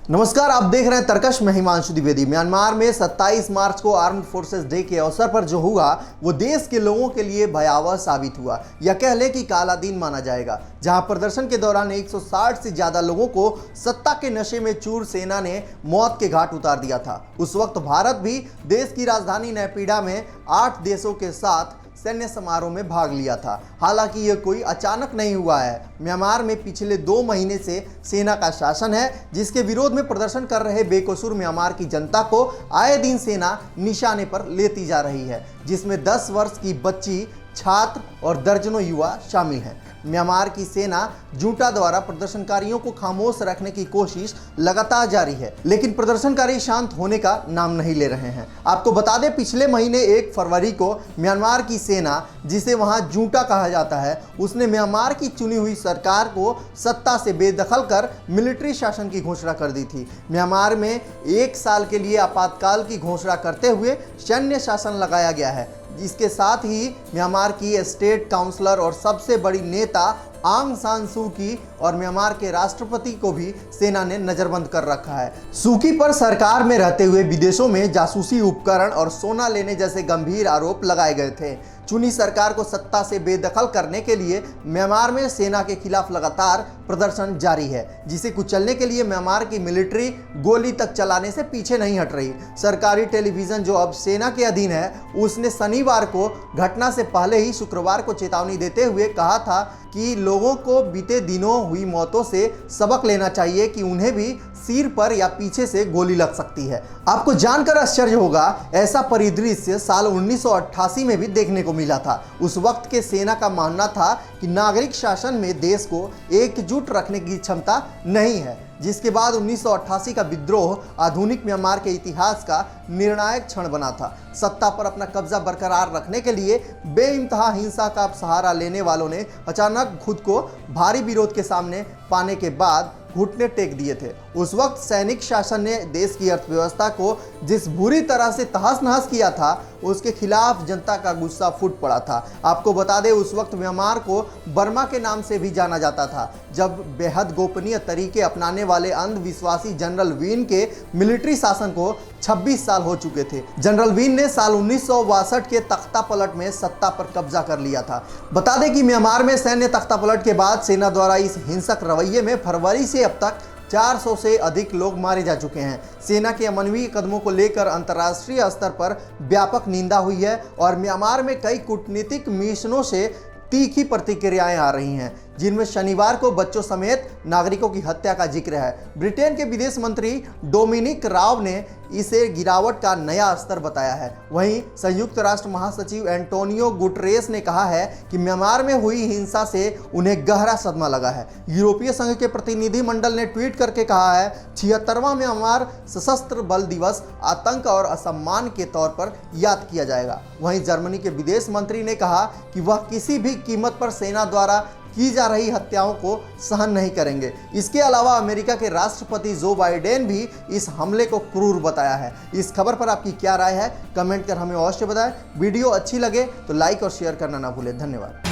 नमस्कार, आप देख रहे हैं तर्कश। मैं हिमांशु द्विवेदी। म्यांमार में 27 मार्च को आर्म्ड फोर्सेस डे के अवसर पर जो हुआ वो देश के लोगों के लिए भयावह साबित हुआ, या कह लें कि काला दिन माना जाएगा, जहां प्रदर्शन के दौरान 160 से ज्यादा लोगों को सत्ता के नशे में चूर सेना ने मौत के घाट उतार दिया था। उस वक्त भारत भी देश की राजधानी नैपीडा में 8 देशों के साथ सैन्य समारोह में भाग लिया था। हालांकि यह कोई अचानक नहीं हुआ है। म्यांमार में पिछले 2 महीने से सेना का शासन है, जिसके विरोध में प्रदर्शन कर रहे बेकसूर म्यांमार की जनता को आए दिन सेना निशाने पर लेती जा रही है, जिसमें 10 वर्ष की बच्ची, छात्र और दर्जनों युवा शामिल हैं। म्यांमार की सेना जूटा द्वारा प्रदर्शनकारियों को खामोश रखने की कोशिश लगातार जारी है, लेकिन प्रदर्शनकारी शांत होने का नाम नहीं ले रहे हैं। आपको बता दें, पिछले महीने 1 फरवरी को म्यांमार की सेना, जिसे वहां जूटा कहा जाता है, उसने म्यांमार की चुनी हुई सरकार को सत्ता से बेदखल कर मिलिट्री शासन की घोषणा कर दी थी। म्यांमार में 1 साल के लिए आपातकाल की घोषणा करते हुए सैन्य शासन लगाया गया है। इसके साथ ही म्यांमार की स्टेट काउंसलर और सबसे बड़ी नेता आंग सान सू की और म्यांमार के राष्ट्रपति को भी सेना ने नजरबंद कर रखा है। सूकी पर सरकार में रहते हुए विदेशों में जासूसी उपकरण और सोना लेने जैसे गंभीर आरोप लगाए गए थे। चुनी सरकार को सत्ता से बेदखल करने के लिए म्यांमार में सेना के खिलाफ लगातार प्रदर्शन जारी है, जिसे कुचलने के लिए म्यांमार की मिलिट्री गोली तक चलाने से पीछे नहीं हट रही। सरकारी टेलीविजन, जो अब सेना के अधीन है, उसने शनिवार को घटना से पहले ही शुक्रवार को चेतावनी देते हुए कहा था कि लोगों को बीते दिनों हुई मौतों से सबक लेना चाहिए कि उन्हें भी सिर पर या पीछे से गोली लग सकती है। आपको जानकर आश्चर्य होगा, ऐसा परिदृश्य साल 1988 में भी देखने को मिला था। उस वक्त के सेना का मानना था कि नागरिक शासन में देश को एकजुट रखने की क्षमता नहीं है, जिसके बाद 1988 का विद्रोह आधुनिक म्यांमार के इतिहास का निर्णायक क्षण बना था। सत्ता पर अपना कब्जा बरकरार रखने के लिए बेइंतहा हिंसा का सहारा लेने वालों ने अचानक खुद को भारी विरोध के सामने पाने के बाद घुटने टेक दिए थे। उस वक्त सैनिक शासन ने देश की अर्थव्यवस्था को जिस बुरी तरह से तहस नहस किया था, उसके खिलाफ जनता का गुस्सा फूट पड़ा था। आपको बता दें, उस वक्त म्यांमार को बर्मा के नाम से भी जाना जाता था, जब बेहद गोपनीय तरीके अपनाने वाले अंधविश्वासी जनरल वीन के मिलिट्री शासन को 26 साल हो चुके थे। जनरल वीन ने साल 1962 के तख्ता पलट में सत्ता पर कब्जा कर लिया था। बता दें कि म्यांमार में सैन्य तख्ता पलट के बाद सेना द्वारा इस हिंसक रवैये में फरवरी से अब तक 400 से अधिक लोग मारे जा चुके हैं। सेना के अमानवीय कदमों को लेकर अंतर्राष्ट्रीय स्तर पर व्यापक निंदा हुई है और म्यांमार में कई कूटनीतिक मिशनों से तीखी प्रतिक्रियाएं आ रही हैं, जिनमें शनिवार को बच्चों समेत नागरिकों की हत्या का जिक्र है। ब्रिटेन के विदेश मंत्री डोमिनिक राब ने इसे गिरावट का नया स्तर बताया है। वहीं संयुक्त राष्ट्र महासचिव एंटोनियो गुटरेस ने कहा है कि म्यांमार में हुई हिंसा से उन्हें गहरा सदमा लगा है। यूरोपीय संघ के प्रतिनिधि मंडल ने ट्वीट करके कहा है, 76वां म्यांमार सशस्त्र बल दिवस आतंक और असम्मान के तौर पर याद किया जाएगा। वहीं जर्मनी के विदेश मंत्री ने कहा कि वह किसी भी कीमत पर सेना द्वारा की जा रही हत्याओं को सहन नहीं करेंगे। इसके अलावा अमेरिका के राष्ट्रपति जो बाइडेन भी इस हमले को क्रूर बताया है। इस खबर पर आपकी क्या राय है, कमेंट कर हमें अवश्य बताएं। वीडियो अच्छी लगे तो लाइक और शेयर करना ना भूलें। धन्यवाद।